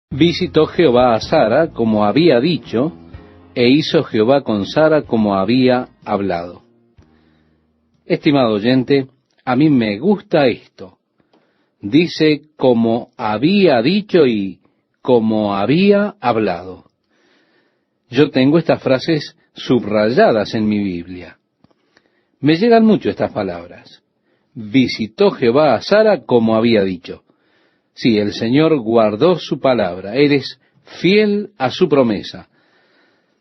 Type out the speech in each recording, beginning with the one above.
Visitó Jehová a Sara como había dicho, e hizo Jehová con Sara como había hablado. Estimado oyente, a mí me gusta esto. Dice como había dicho y como había hablado. Yo tengo estas frases subrayadas en mi Biblia. Me llegan mucho estas palabras. Visitó Jehová a Sara como había dicho. Sí, el Señor guardó su palabra. Él es fiel a su promesa.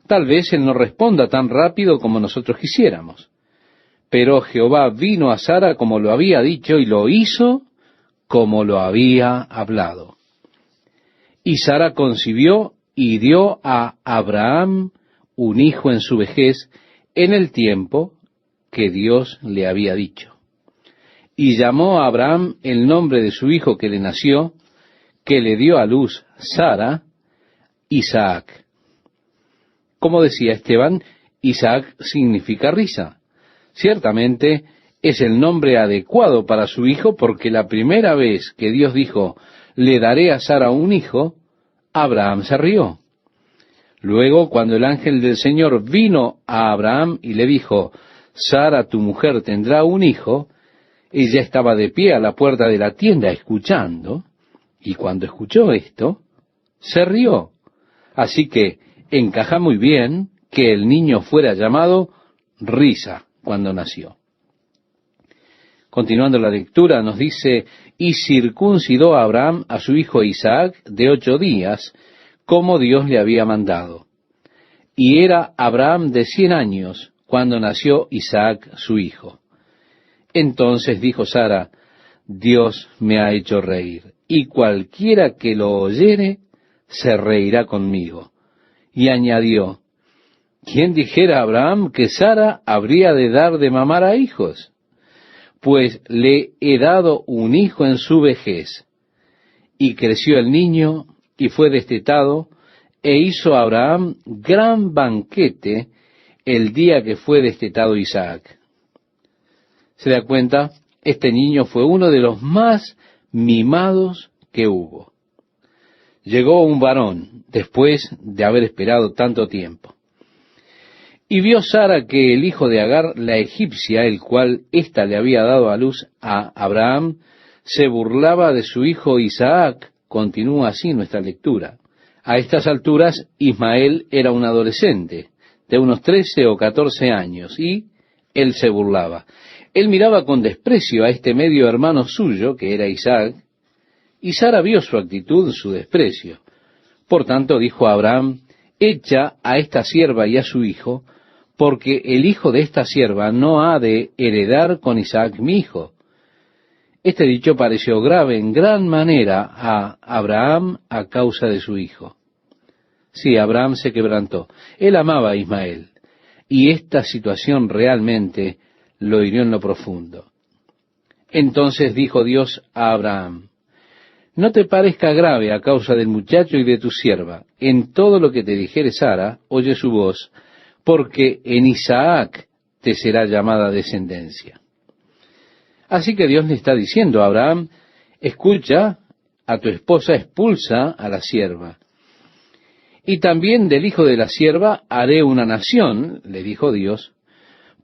Tal vez Él no responda tan rápido como nosotros quisiéramos. Pero Jehová vino a Sara como lo había dicho y lo hizo como lo había hablado. Y Sara concibió y dio a Abraham un hijo en su vejez en el tiempo que Dios le había dicho. Y llamó a Abraham el nombre de su hijo que le nació, que le dio a luz Sara, Isaac. Como decía Esteban, Isaac significa risa. Ciertamente es el nombre adecuado para su hijo porque la primera vez que Dios dijo, le daré a Sara un hijo, Abraham se rió. Luego, cuando el ángel del Señor vino a Abraham y le dijo, Sara, tu mujer, tendrá un hijo, ella estaba de pie a la puerta de la tienda escuchando, y cuando escuchó esto, se rió. Así que encaja muy bien que el niño fuera llamado Risa cuando nació. Continuando la lectura, nos dice, y circuncidó a Abraham a su hijo Isaac de 8 días, como Dios le había mandado. Y era Abraham de 100 años cuando nació Isaac su hijo. Entonces dijo Sara, Dios me ha hecho reír, y cualquiera que lo oyere se reirá conmigo. Y añadió, ¿quién dijera a Abraham que Sara habría de dar de mamar a hijos? Pues le he dado un hijo en su vejez. Y creció el niño, y fue destetado, e hizo a Abraham gran banquete el día que fue destetado Isaac. ¿Se da cuenta? Este niño fue uno de los más mimados que hubo. Llegó un varón, después de haber esperado tanto tiempo. Y vio Sara que el hijo de Agar, la egipcia, el cual ésta le había dado a luz a Abraham, se burlaba de su hijo Isaac. Continúa así nuestra lectura. A estas alturas, Ismael era un adolescente, de unos 13 o 14 años, y él se burlaba. Él miraba con desprecio a este medio hermano suyo, que era Isaac, y Sara vio su actitud, su desprecio. Por tanto, dijo a Abraham, echa a esta sierva y a su hijo, porque el hijo de esta sierva no ha de heredar con Isaac mi hijo. Este dicho pareció grave en gran manera a Abraham a causa de su hijo. Sí, Abraham se quebrantó. Él amaba a Ismael, y esta situación realmente lo hirió en lo profundo. Entonces dijo Dios a Abraham, no te parezca grave a causa del muchacho y de tu sierva. En todo lo que te dijere Sara, oye su voz, porque en Isaac te será llamada descendencia. Así que Dios le está diciendo a Abraham, escucha, a tu esposa expulsa a la sierva. Y también del hijo de la sierva haré una nación, le dijo Dios,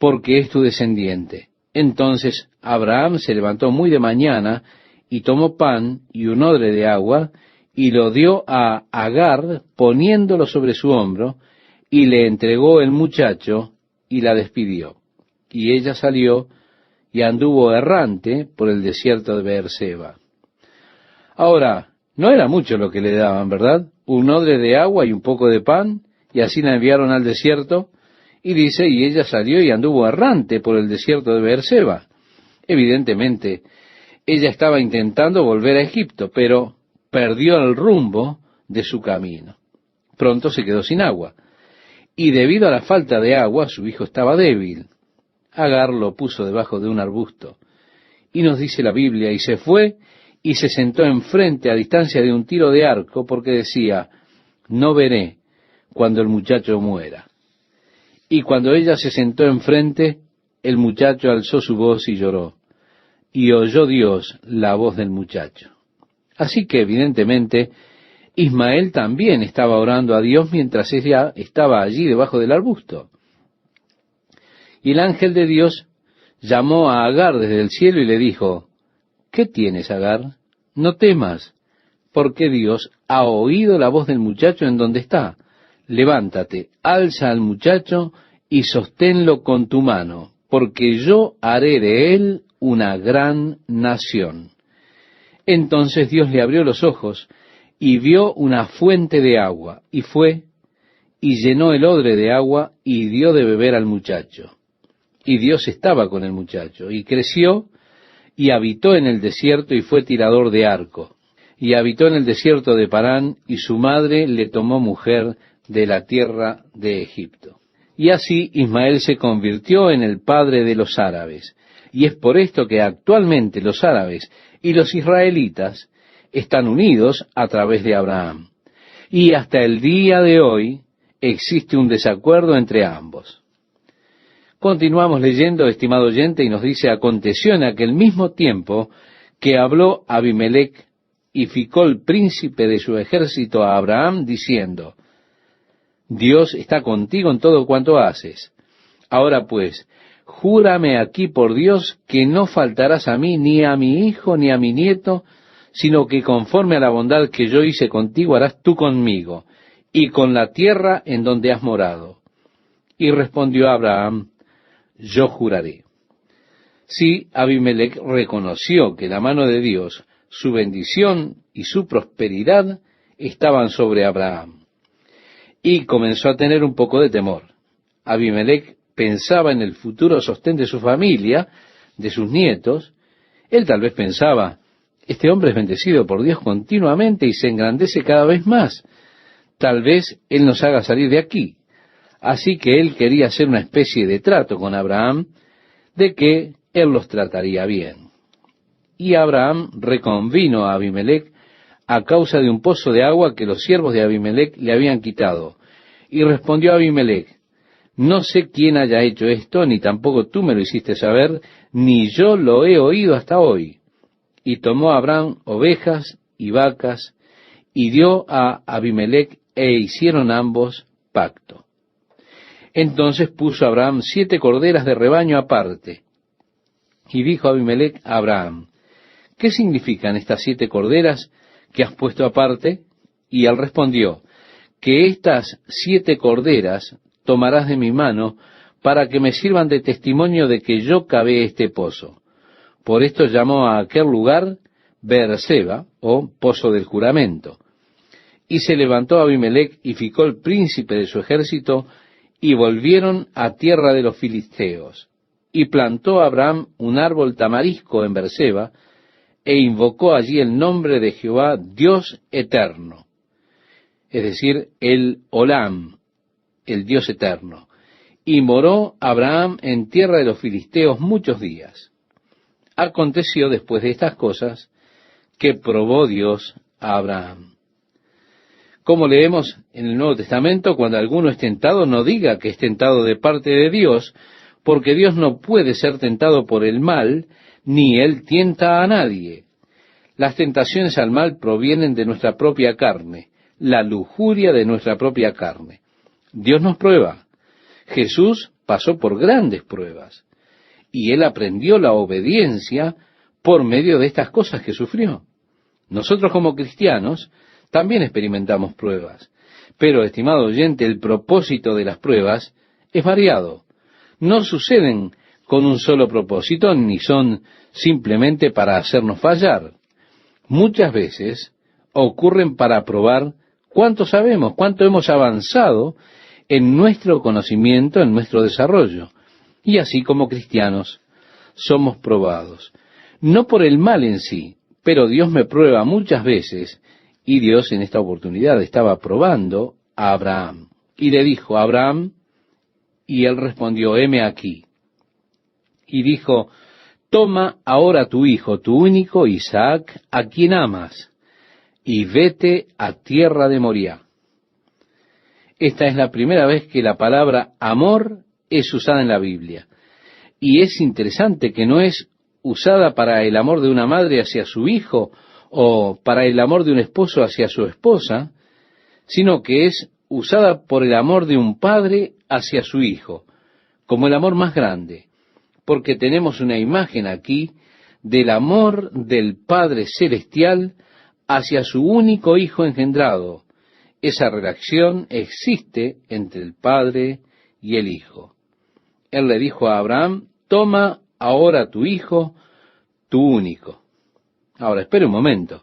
porque es tu descendiente. Entonces Abraham se levantó muy de mañana, y tomó pan y un odre de agua, y lo dio a Agar, poniéndolo sobre su hombro, y le entregó el muchacho, y la despidió. Y ella salió, y anduvo errante por el desierto de Beerseba. Ahora, no era mucho lo que le daban, ¿verdad? Un odre de agua y un poco de pan, y así la enviaron al desierto, y dice, y ella salió y anduvo errante por el desierto de Beerseba. Evidentemente, ella estaba intentando volver a Egipto, pero perdió el rumbo de su camino. Pronto se quedó sin agua. Y debido a la falta de agua, su hijo estaba débil. Agar lo puso debajo de un arbusto. Y nos dice la Biblia, y se fue y se sentó enfrente a distancia de un tiro de arco, porque decía, no veré cuando el muchacho muera. Y cuando ella se sentó enfrente, el muchacho alzó su voz y lloró. Y oyó Dios la voz del muchacho. Así que evidentemente Ismael también estaba orando a Dios mientras ella estaba allí debajo del arbusto. Y el ángel de Dios llamó a Agar desde el cielo y le dijo, ¿qué tienes, Agar? No temas, porque Dios ha oído la voz del muchacho en donde está. Levántate, alza al muchacho y sosténlo con tu mano, porque yo haré de él una gran nación. Entonces Dios le abrió los ojos y vio una fuente de agua, y fue y llenó el odre de agua y dio de beber al muchacho. Y Dios estaba con el muchacho, y creció, y habitó en el desierto, y fue tirador de arco. Y habitó en el desierto de Parán, y su madre le tomó mujer de la tierra de Egipto. Y así Ismael se convirtió en el padre de los árabes. Y es por esto que actualmente los árabes y los israelitas están unidos a través de Abraham. Y hasta el día de hoy existe un desacuerdo entre ambos. Continuamos leyendo, estimado oyente, y nos dice, aconteció en aquel mismo tiempo que habló Abimelech y Ficol, príncipe de su ejército, a Abraham, diciendo, Dios está contigo en todo cuanto haces. Ahora pues, júrame aquí por Dios que no faltarás a mí, ni a mi hijo, ni a mi nieto, sino que conforme a la bondad que yo hice contigo, harás tú conmigo, y con la tierra en donde has morado. Y respondió Abraham, yo juraré. Sí, Abimelech reconoció que la mano de Dios, su bendición y su prosperidad estaban sobre Abraham. Y comenzó a tener un poco de temor. Abimelech pensaba en el futuro sostén de su familia, de sus nietos. Él tal vez pensaba, este hombre es bendecido por Dios continuamente y se engrandece cada vez más. Tal vez Él nos haga salir de aquí. Así que él quería hacer una especie de trato con Abraham, de que él los trataría bien. Y Abraham reconvino a Abimelech a causa de un pozo de agua que los siervos de Abimelech le habían quitado. Y respondió Abimelech, no sé quién haya hecho esto, ni tampoco tú me lo hiciste saber, ni yo lo he oído hasta hoy. Y tomó Abraham ovejas y vacas, y dio a Abimelech, e hicieron ambos pacto. Entonces puso Abraham 7 corderas de rebaño aparte. Y dijo Abimelech a Abraham, ¿qué significan estas 7 corderas que has puesto aparte? Y él respondió, que estas 7 corderas tomarás de mi mano para que me sirvan de testimonio de que yo cavé este pozo. Por esto llamó a aquel lugar Beerseba, o pozo del juramento. Y se levantó Abimelech y Ficol, príncipe de su ejército, y volvieron a tierra de los filisteos. Y plantó Abraham un árbol tamarisco en Beerseba, e invocó allí el nombre de Jehová, Dios eterno. Es decir, el Olam, el Dios eterno. Y moró Abraham en tierra de los filisteos muchos días. Aconteció después de estas cosas, que probó Dios a Abraham. Como leemos en el Nuevo Testamento, cuando alguno es tentado, no diga que es tentado de parte de Dios, porque Dios no puede ser tentado por el mal, ni Él tienta a nadie. Las tentaciones al mal provienen de nuestra propia carne, la lujuria de nuestra propia carne. Dios nos prueba. Jesús pasó por grandes pruebas, y Él aprendió la obediencia por medio de estas cosas que sufrió. Nosotros como cristianos también experimentamos pruebas. Pero, estimado oyente, el propósito de las pruebas es variado. No suceden con un solo propósito, ni son simplemente para hacernos fallar. Muchas veces ocurren para probar cuánto sabemos, cuánto hemos avanzado en nuestro conocimiento, en nuestro desarrollo. Y así como cristianos somos probados. No por el mal en sí, pero Dios me prueba muchas veces. Y Dios en esta oportunidad estaba probando a Abraham. Y le dijo, Abraham, y él respondió, heme aquí. Y dijo, toma ahora tu hijo, tu único Isaac, a quien amas, y vete a tierra de Moriah. Esta es la primera vez que la palabra amor es usada en la Biblia. Y es interesante que no es usada para el amor de una madre hacia su hijo, o para el amor de un esposo hacia su esposa, sino que es usada por el amor de un padre hacia su hijo, como el amor más grande, porque tenemos una imagen aquí del amor del Padre Celestial hacia su único Hijo engendrado. Esa relación existe entre el Padre y el Hijo. Él le dijo a Abraham: toma ahora tu hijo, tu único. Ahora, espere un momento.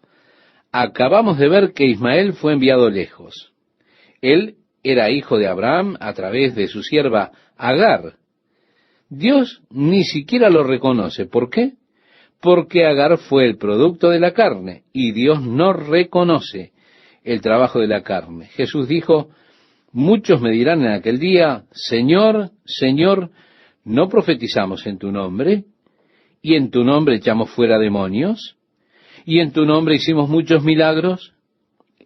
Acabamos de ver que Ismael fue enviado lejos. Él era hijo de Abraham a través de su sierva Agar. Dios ni siquiera lo reconoce. ¿Por qué? Porque Agar fue el producto de la carne, y Dios no reconoce el trabajo de la carne. Jesús dijo: muchos me dirán en aquel día: Señor, Señor, ¿no profetizamos en tu nombre? ¿Y en tu nombre echamos fuera demonios? ¿Y en tu nombre hicimos muchos milagros?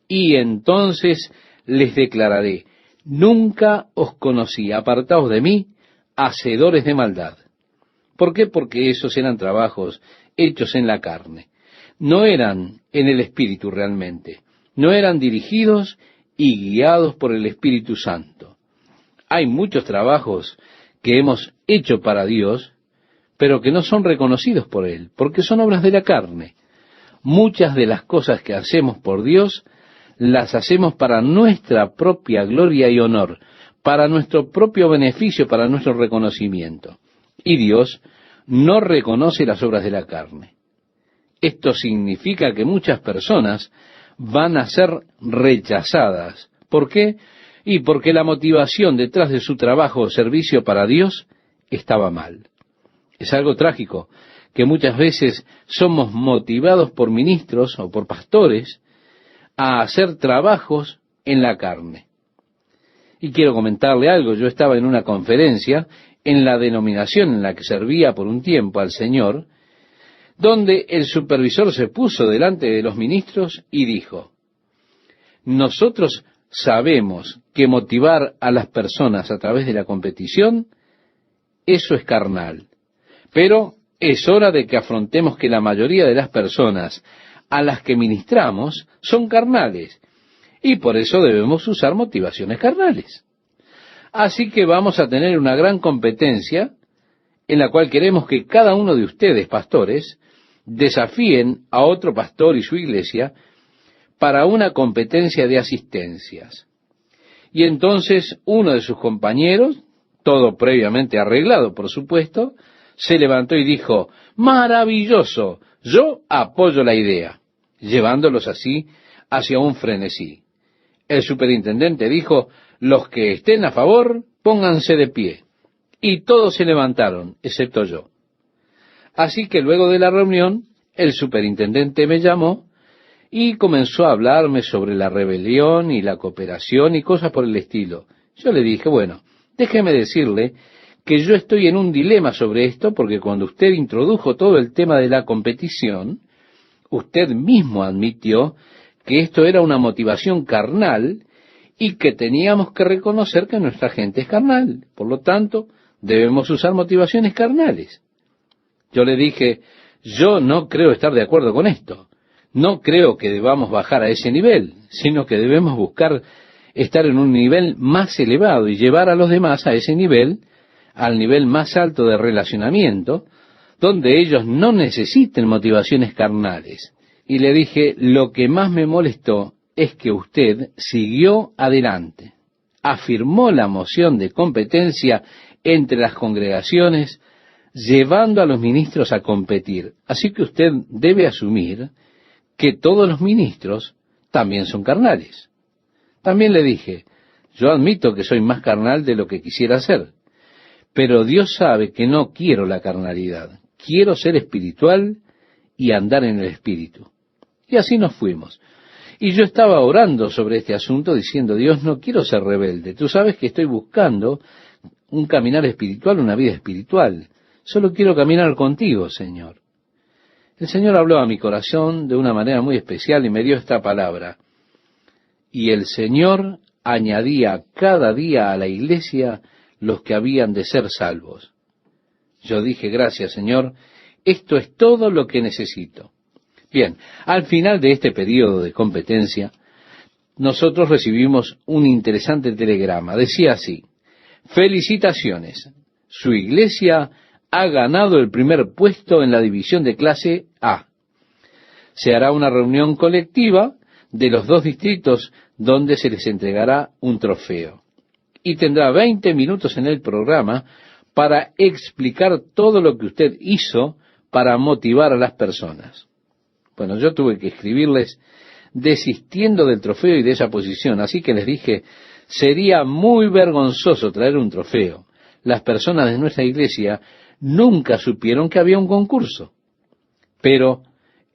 Y entonces les declararé: nunca os conocí, apartaos de mí, hacedores de maldad. ¿Por qué? Porque esos eran trabajos hechos en la carne. No eran en el Espíritu realmente. No eran dirigidos y guiados por el Espíritu Santo. Hay muchos trabajos que hemos hecho para Dios, pero que no son reconocidos por Él, porque son obras de la carne. Muchas de las cosas que hacemos por Dios, las hacemos para nuestra propia gloria y honor, para nuestro propio beneficio, para nuestro reconocimiento. Y Dios no reconoce las obras de la carne. Esto significa que muchas personas van a ser rechazadas. ¿Por qué? Y porque la motivación detrás de su trabajo o servicio para Dios estaba mal. Es algo trágico que muchas veces somos motivados por ministros o por pastores a hacer trabajos en la carne. Y quiero comentarle algo. Yo estaba en una conferencia en la denominación en la que servía por un tiempo al Señor, donde el supervisor se puso delante de los ministros y dijo: nosotros sabemos que motivar a las personas a través de la competición, eso es carnal, pero es hora de que afrontemos que la mayoría de las personas a las que ministramos son carnales, y por eso debemos usar motivaciones carnales. Así que vamos a tener una gran competencia en la cual queremos que cada uno de ustedes, pastores, desafíen a otro pastor y su iglesia para una competencia de asistencias. Y entonces uno de sus compañeros, todo previamente arreglado, por supuesto, se levantó y dijo: maravilloso, yo apoyo la idea, llevándolos así hacia un frenesí. El superintendente dijo: los que estén a favor, pónganse de pie. Y todos se levantaron, excepto yo. Así que luego de la reunión, el superintendente me llamó y comenzó a hablarme sobre la rebelión y la cooperación y cosas por el estilo. Yo le dije: bueno, déjeme decirle que yo estoy en un dilema sobre esto, porque cuando usted introdujo todo el tema de la competición, usted mismo admitió que esto era una motivación carnal y que teníamos que reconocer que nuestra gente es carnal. Por lo tanto, debemos usar motivaciones carnales. Yo le dije: yo no creo estar de acuerdo con esto. No creo que debamos bajar a ese nivel, sino que debemos buscar estar en un nivel más elevado y llevar a los demás a ese nivel, al nivel más alto de relacionamiento, donde ellos no necesiten motivaciones carnales. Y le dije: lo que más me molestó es que usted siguió adelante, afirmó la moción de competencia entre las congregaciones, llevando a los ministros a competir. Así que usted debe asumir que todos los ministros también son carnales. También le dije: yo admito que soy más carnal de lo que quisiera ser, pero Dios sabe que no quiero la carnalidad. Quiero ser espiritual y andar en el Espíritu. Y así nos fuimos. Y yo estaba orando sobre este asunto diciendo: Dios, no quiero ser rebelde. Tú sabes que estoy buscando un caminar espiritual, una vida espiritual. Solo quiero caminar contigo, Señor. El Señor habló a mi corazón de una manera muy especial y me dio esta palabra: y el Señor añadía cada día a la iglesia los que habían de ser salvos. Yo dije: gracias, Señor, esto es todo lo que necesito. Bien, al final de este periodo de competencia, nosotros recibimos un interesante telegrama. Decía así: felicitaciones, su iglesia ha ganado el primer puesto en la división de clase A. Se hará una reunión colectiva de los dos distritos donde se les entregará un trofeo. Y tendrá 20 minutos en el programa para explicar todo lo que usted hizo para motivar a las personas. Bueno, yo tuve que escribirles desistiendo del trofeo y de esa posición, así que les dije, sería muy vergonzoso traer un trofeo. Las personas de nuestra iglesia nunca supieron que había un concurso. Pero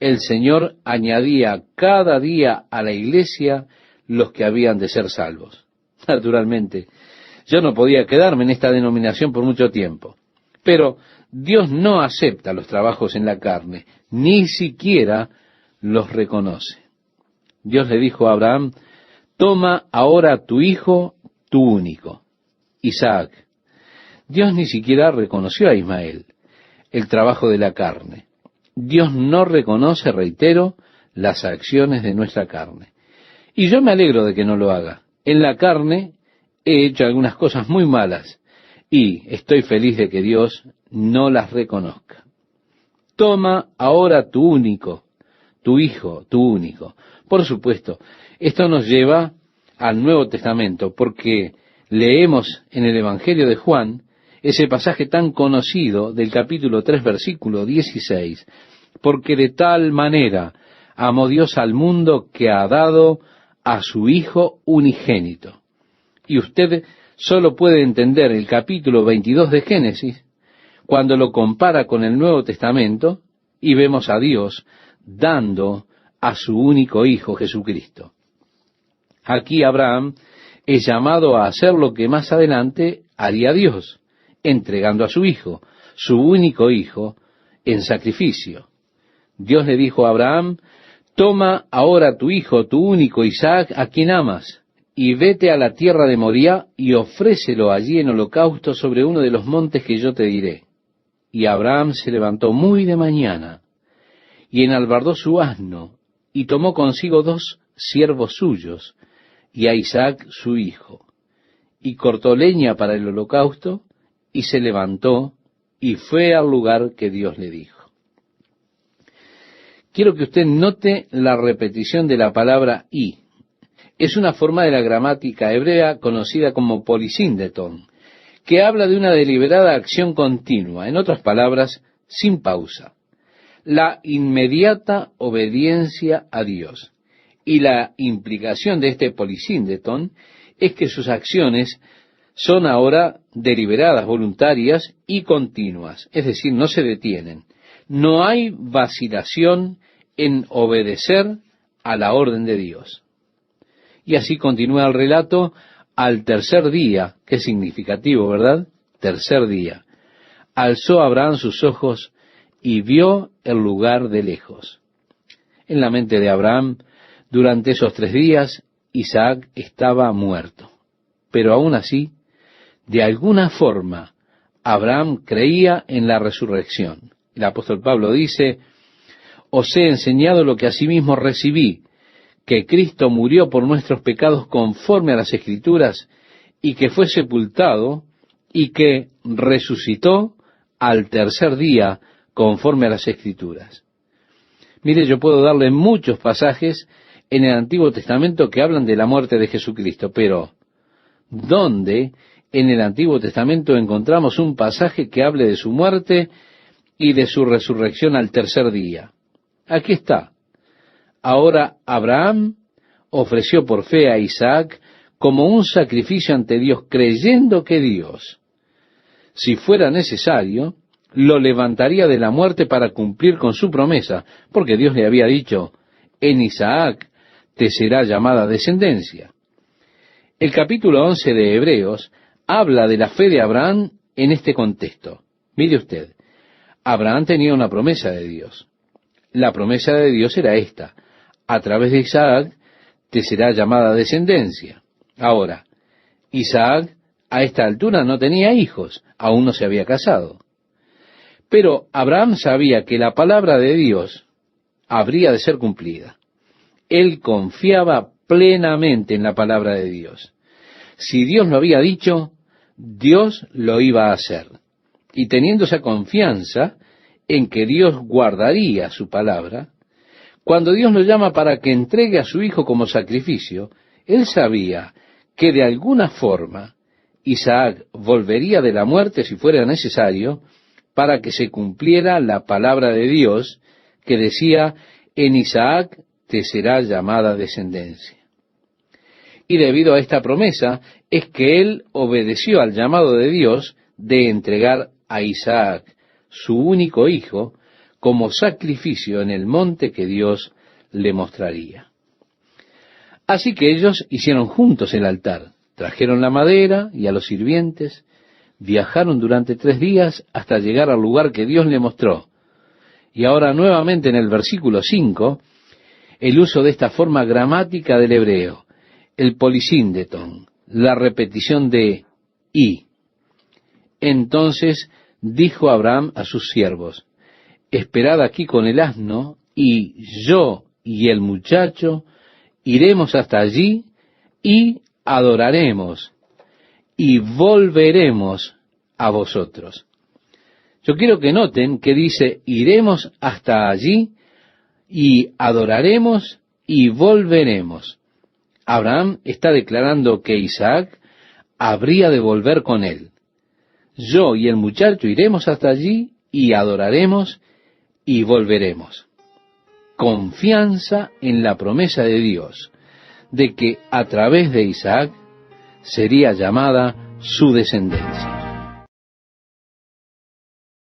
el Señor añadía cada día a la iglesia los que habían de ser salvos. Naturalmente, yo no podía quedarme en esta denominación por mucho tiempo. Pero Dios no acepta los trabajos en la carne, ni siquiera los reconoce. Dios le dijo a Abraham: toma ahora tu hijo, tu único, Isaac. Dios ni siquiera reconoció a Ismael, el trabajo de la carne. Dios no reconoce, reitero, las acciones de nuestra carne. Y yo me alegro de que no lo haga. En la carne he hecho algunas cosas muy malas y estoy feliz de que Dios no las reconozca. Toma ahora tu único, tu hijo, tu único. Por supuesto, esto nos lleva al Nuevo Testamento, porque leemos en el Evangelio de Juan ese pasaje tan conocido del capítulo 3, versículo 16, porque de tal manera amó Dios al mundo que ha dado a su Hijo unigénito. Y usted solo puede entender el capítulo 22 de Génesis cuando lo compara con el Nuevo Testamento y vemos a Dios dando a su único Hijo, Jesucristo. Aquí Abraham es llamado a hacer lo que más adelante haría Dios, entregando a su Hijo, su único Hijo, en sacrificio. Dios le dijo a Abraham: toma ahora tu hijo, tu único Isaac, a quien amas, y vete a la tierra de Moriah y ofrécelo allí en holocausto sobre uno de los montes que yo te diré. Y Abraham se levantó muy de mañana, y enalbardó su asno, y tomó consigo 2 siervos suyos, y a Isaac su hijo, y cortó leña para el holocausto, y se levantó, y fue al lugar que Dios le dijo. Quiero que usted note la repetición de la palabra y. Es una forma de la gramática hebrea conocida como polisíndeton, que habla de una deliberada acción continua, en otras palabras, sin pausa. La inmediata obediencia a Dios. Y la implicación de este polisíndeton es que sus acciones son ahora deliberadas, voluntarias y continuas, es decir, no se detienen. No hay vacilación en obedecer a la orden de Dios. Y así continúa el relato al tercer día. Qué significativo, ¿verdad? Tercer día. Alzó Abraham sus ojos y vio el lugar de lejos. En la mente de Abraham, durante esos 3 días, Isaac estaba muerto. Pero aún así, de alguna forma, Abraham creía en la resurrección. El apóstol Pablo dice: os he enseñado lo que asimismo recibí, que Cristo murió por nuestros pecados conforme a las Escrituras, y que fue sepultado, y que resucitó al tercer día conforme a las Escrituras. Mire, yo puedo darle muchos pasajes en el Antiguo Testamento que hablan de la muerte de Jesucristo, pero ¿dónde en el Antiguo Testamento encontramos un pasaje que hable de su muerte y de su resurrección al tercer día? Aquí está. Ahora Abraham ofreció por fe a Isaac como un sacrificio ante Dios, creyendo que Dios, si fuera necesario, lo levantaría de la muerte para cumplir con su promesa, porque Dios le había dicho: en Isaac te será llamada descendencia. El capítulo 11 de Hebreos habla de la fe de Abraham en este contexto. Mire usted, Abraham tenía una promesa de Dios. La promesa de Dios era esta: a través de Isaac te será llamada descendencia. Ahora, Isaac a esta altura no tenía hijos, aún no se había casado. Pero Abraham sabía que la palabra de Dios habría de ser cumplida. Él confiaba plenamente en la palabra de Dios. Si Dios lo había dicho, Dios lo iba a hacer. Y teniendo esa confianza en que Dios guardaría su palabra, cuando Dios lo llama para que entregue a su hijo como sacrificio, él sabía que de alguna forma Isaac volvería de la muerte si fuera necesario para que se cumpliera la palabra de Dios que decía: en Isaac te será llamada descendencia. Y debido a esta promesa es que él obedeció al llamado de Dios de entregar a Isaac, su único hijo, como sacrificio en el monte que Dios le mostraría. Así que ellos hicieron juntos el altar, trajeron la madera y a los sirvientes, viajaron durante 3 días hasta llegar al lugar que Dios le mostró. Y ahora nuevamente en el versículo 5, el uso de esta forma gramática del hebreo, el polisíndeton, la repetición de y. Entonces dijo Abraham a sus siervos: esperad aquí con el asno, y yo y el muchacho iremos hasta allí y adoraremos, y volveremos a vosotros. Yo quiero que noten que dice: iremos hasta allí y adoraremos y volveremos. Abraham está declarando que Isaac habría de volver con él. Yo y el muchacho iremos hasta allí y adoraremos y volveremos. Confianza en la promesa de Dios de que a través de Isaac sería llamada su descendencia.